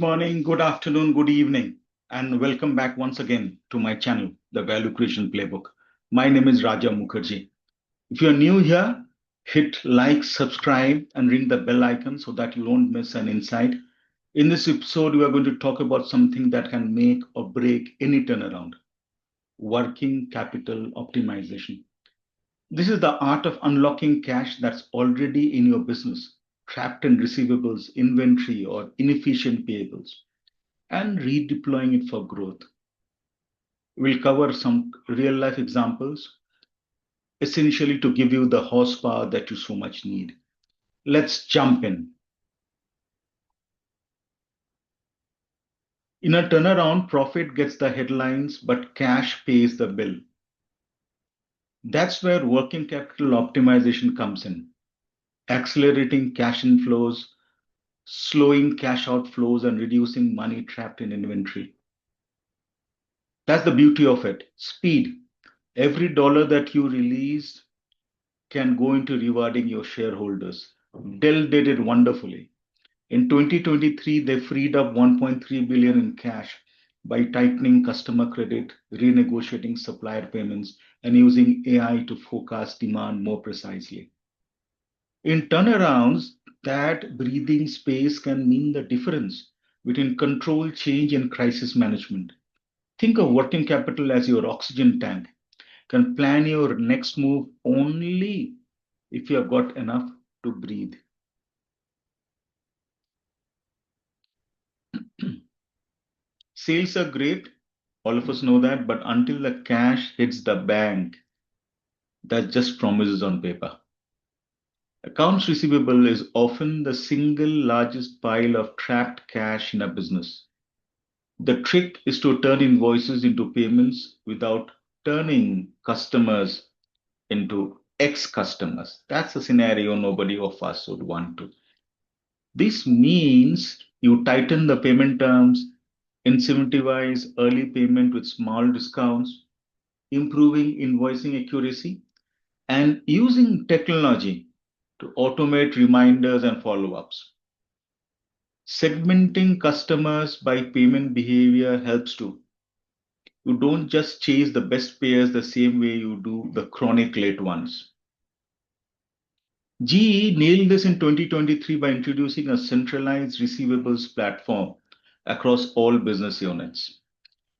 morning, good afternoon, good evening, and welcome back once again to my channel, the Value Creation Playbook. My name is Raja Mukherjee. If you're new here, hit like, subscribe, and ring the bell icon so that you don't miss an insight. In this episode, we are going to talk about something that can make or break any turnaround: working capital optimization. This is the art of unlocking cash that's already in your business, trapped in receivables, inventory, or inefficient payables, and redeploying it for growth. We'll cover some real life examples, essentially to give you the horsepower that you so much need. Let's jump in. In a turnaround, profit gets the headlines, but cash pays the bill. That's where working capital optimization comes in, accelerating cash inflows, slowing cash outflows, and reducing money trapped in inventory. That's the beauty of it. Speed. Every dollar that you release can go into rewarding your shareholders. Dell did it wonderfully. In 2023, they freed up 1.3 billion in cash by tightening customer credit, renegotiating supplier payments, and using AI to forecast demand more precisely. In turnarounds, that breathing space can mean the difference between control, change, and crisis management. Think of working capital as your oxygen tank. Can plan your next move only if you have got enough to breathe. Sales are great, all of us know that, but until the cash hits the bank, that's just promises on paper. Accounts receivable is often the single largest pile of trapped cash in a business. The trick is to turn invoices into payments without turning customers into ex-customers. That's a scenario nobody of us would want to. This means you tighten the payment terms, incentivize early payment with small discounts, improving invoicing accuracy, and using technology to automate reminders and follow-ups. Segmenting customers by payment behavior helps too. You don't just chase the best payers the same way you do the chronic late ones. GE nailed this in 2023 by introducing a centralized receivables platform across all business units.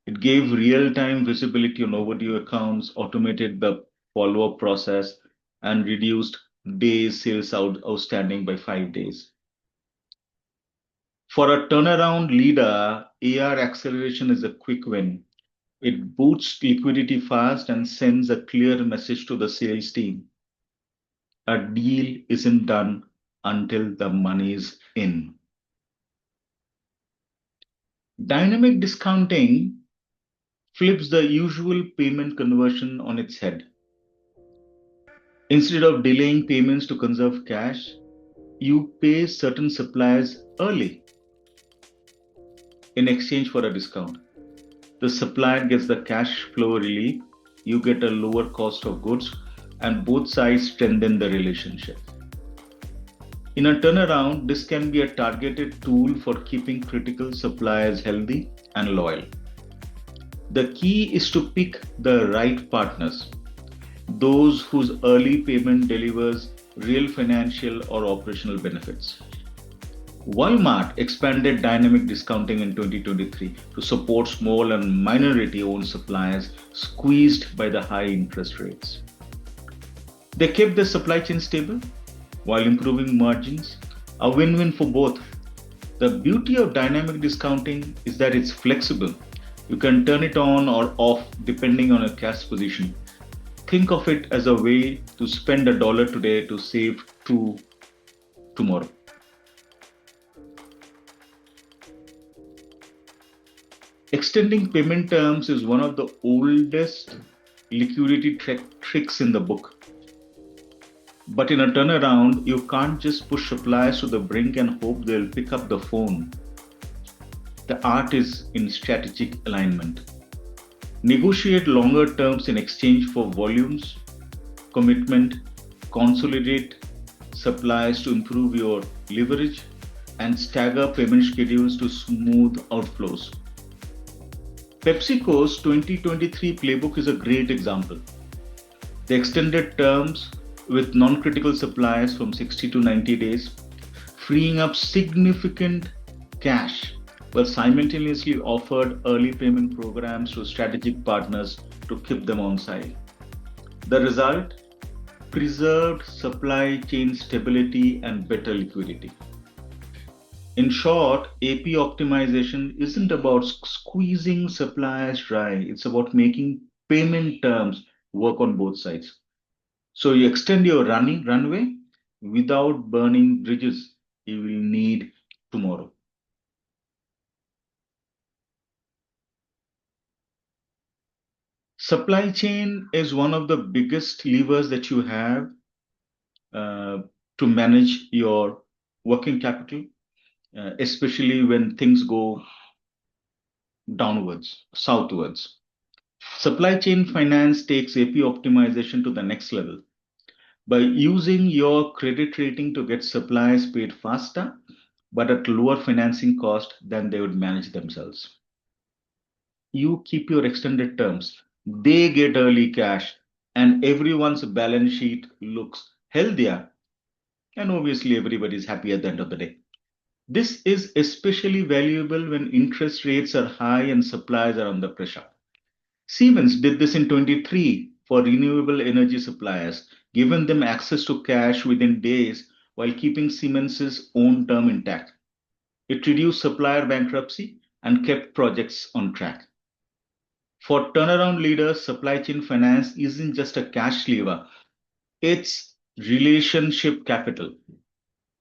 It gave real-time visibility on overdue accounts, automated the follow-up process, and reduced days sales outstanding by 5 days. For a turnaround leader, AR acceleration is a quick win. It boosts liquidity fast and sends a clear message to the sales team. A deal isn't done until the money's in. Dynamic discounting flips the usual payment conversion on its head. Instead of delaying payments to conserve cash, you pay certain suppliers early in exchange for a discount. The supplier gets the cash flow relief, you get a lower cost of goods, and both sides strengthen the relationship. In a turnaround, this can be a targeted tool for keeping critical suppliers healthy and loyal. The key is to pick the right partners, those whose early payment delivers real financial or operational benefits. Walmart expanded dynamic discounting in 2023 to support small and minority-owned suppliers squeezed by the high interest rates. They kept the supply chain stable while improving margins, a win-win for both. The beauty of dynamic discounting is that it's flexible. You can turn it on or off depending on your cash position. Think of it as a way to spend $1 today to save $2 tomorrow. Extending payment terms is one of the oldest liquidity tricks in the book. But in a turnaround, you can't just push suppliers to the brink and hope they'll pick up the phone. The art is in strategic alignment. Negotiate longer terms in exchange for volumes, commitment, consolidate suppliers to improve your leverage, and stagger payment schedules to smooth outflows. PepsiCo's 2023 playbook is a great example. They extended terms with non-critical suppliers from 60 to 90 days, freeing up significant cash, but simultaneously offered early payment programs to strategic partners to keep them on side. The result? Preserved supply chain stability and better liquidity. In short, AP optimization isn't about squeezing suppliers dry, it's about making payment terms work on both sides. So you extend your runway without burning bridges you will need tomorrow. Supply chain is one of the biggest levers that you have uh, to manage your working capital, especially when things go downwards, southwards. Supply chain finance takes AP optimization to the next level by using your credit rating to get suppliers paid faster, but at lower financing cost than they would manage themselves. You keep your extended terms, they get early cash, and everyone's balance sheet looks healthier. And obviously, everybody's happy at the end of the day. This is especially valuable when interest rates are high and supplies are under pressure. Siemens did this in 23 for renewable energy suppliers, giving them access to cash within days while keeping Siemens's own term intact. It reduced supplier bankruptcy and kept projects on track. For turnaround leaders, supply chain finance isn't just a cash lever, it's relationship capital.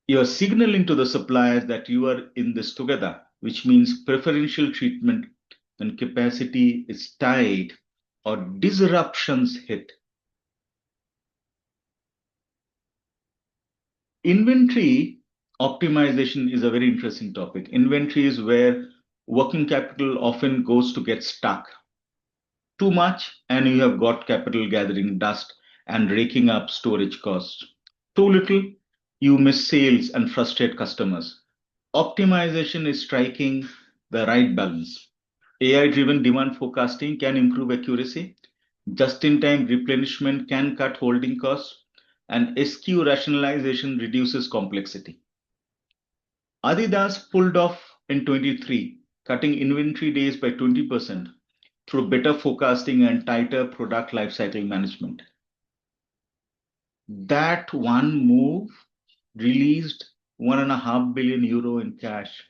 You're signaling to the suppliers that you are in this together, which means preferential treatment when capacity is tight or disruptions hit. Inventory optimization is a very interesting topic. Inventory is where working capital often goes to get stuck. Too much, and you have got capital gathering dust and raking up storage costs. Too little, you miss sales and frustrate customers. Optimization is striking the right balance. AI driven demand forecasting can improve accuracy, just in time replenishment can cut holding costs, and SKU rationalization reduces complexity. Adidas pulled off in 23, cutting inventory days by 20% through better forecasting and tighter product lifecycle management. That one move released €1.5 billion in cash,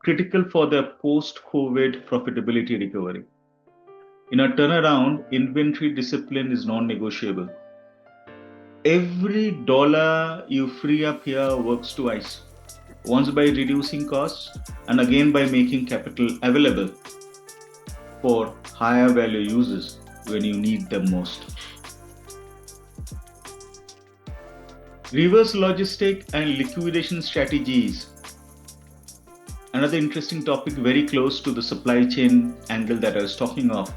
critical for their post-COVID profitability recovery. In a turnaround, inventory discipline is non-negotiable. Every dollar you free up here works twice. Once by reducing costs, and again by making capital available for higher value uses when you need them most. Reverse logistic and liquidation strategies. Another interesting topic very close to the supply chain angle that I was talking of.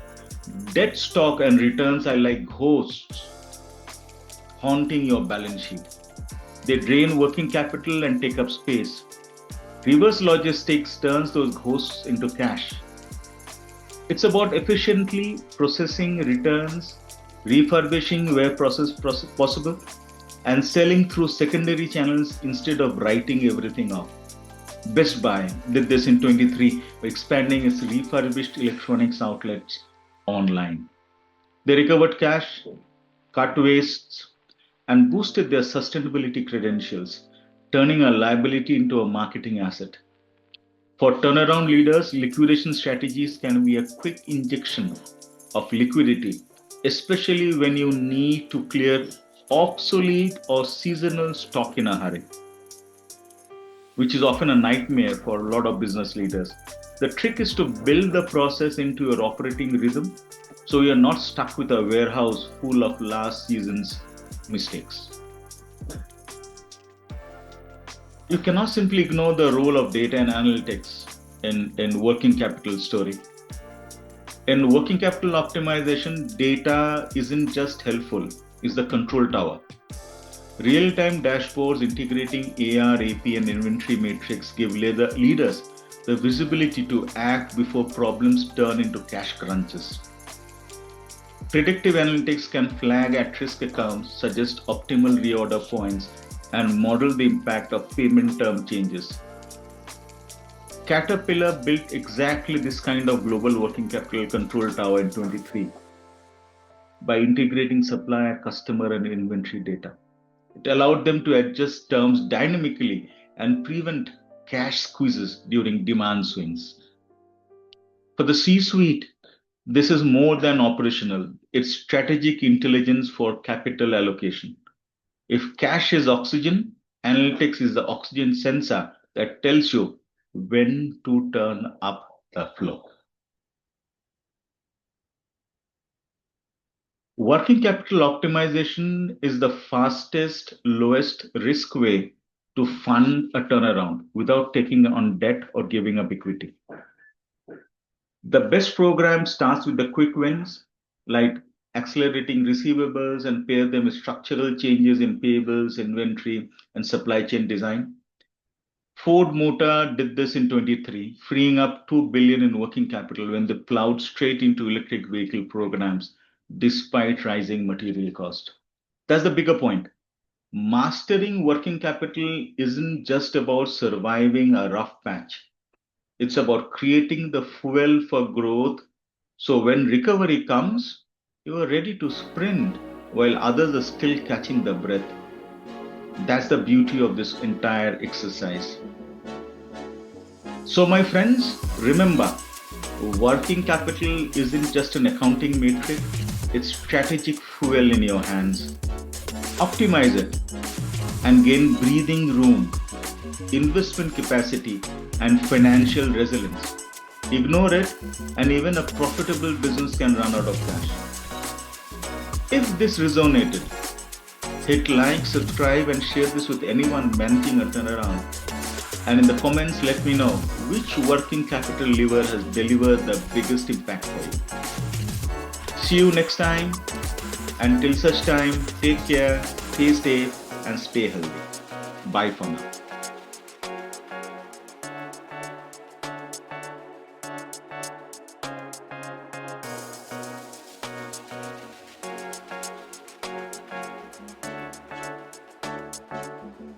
Debt stock and returns are like ghosts haunting your balance sheet. They drain working capital and take up space. Reverse logistics turns those ghosts into cash. It's about efficiently processing returns, refurbishing where possible, and selling through secondary channels instead of writing everything off. Best Buy did this in 23 by expanding its refurbished electronics outlets online. They recovered cash, cut wastes, and boosted their sustainability credentials, turning a liability into a marketing asset. For turnaround leaders, liquidation strategies can be a quick injection of liquidity, especially when you need to clear obsolete or seasonal stock in a hurry, which is often a nightmare for a lot of business leaders. The trick is to build the process into your operating rhythm so you're not stuck with a warehouse full of last season's mistakes. You cannot simply ignore the role of data and analytics in working capital story. In working capital optimization, data isn't just helpful, it's the control tower. Real-time dashboards integrating AR, AP, and inventory matrix give leaders the visibility to act before problems turn into cash crunches. Predictive analytics can flag at-risk accounts, suggest optimal reorder points, and model the impact of payment term changes. Caterpillar built exactly this kind of global working capital control tower in 23 by integrating supplier, customer, and inventory data. It allowed them to adjust terms dynamically and prevent cash squeezes during demand swings. For the C-suite, this is more than operational. It's strategic intelligence for capital allocation. If cash is oxygen, analytics is the oxygen sensor that tells you when to turn up the flow. Working capital optimization is the fastest, lowest risk way to fund a turnaround without taking on debt or giving up equity. The best program starts with the quick wins, like accelerating receivables and pair them with structural changes in payables, inventory, and supply chain design. Ford Motor did this in 23, freeing up $2 billion in working capital when they plowed straight into electric vehicle programs despite rising material cost. That's the bigger point. Mastering working capital isn't just about surviving a rough patch. It's about creating the fuel for growth. So when recovery comes, you are ready to sprint while others are still catching their breath. That's the beauty of this entire exercise. So my friends, remember, working capital isn't just an accounting metric, it's strategic fuel in your hands. Optimize it and gain breathing room, investment capacity, and financial resilience. Ignore it, and even a profitable business can run out of cash. If this resonated, hit like, subscribe, and share this with anyone managing a turnaround. And in the comments, let me know which working capital lever has delivered the biggest impact for you. See you next time. Until such time, take care, stay safe, and stay healthy. Bye for now.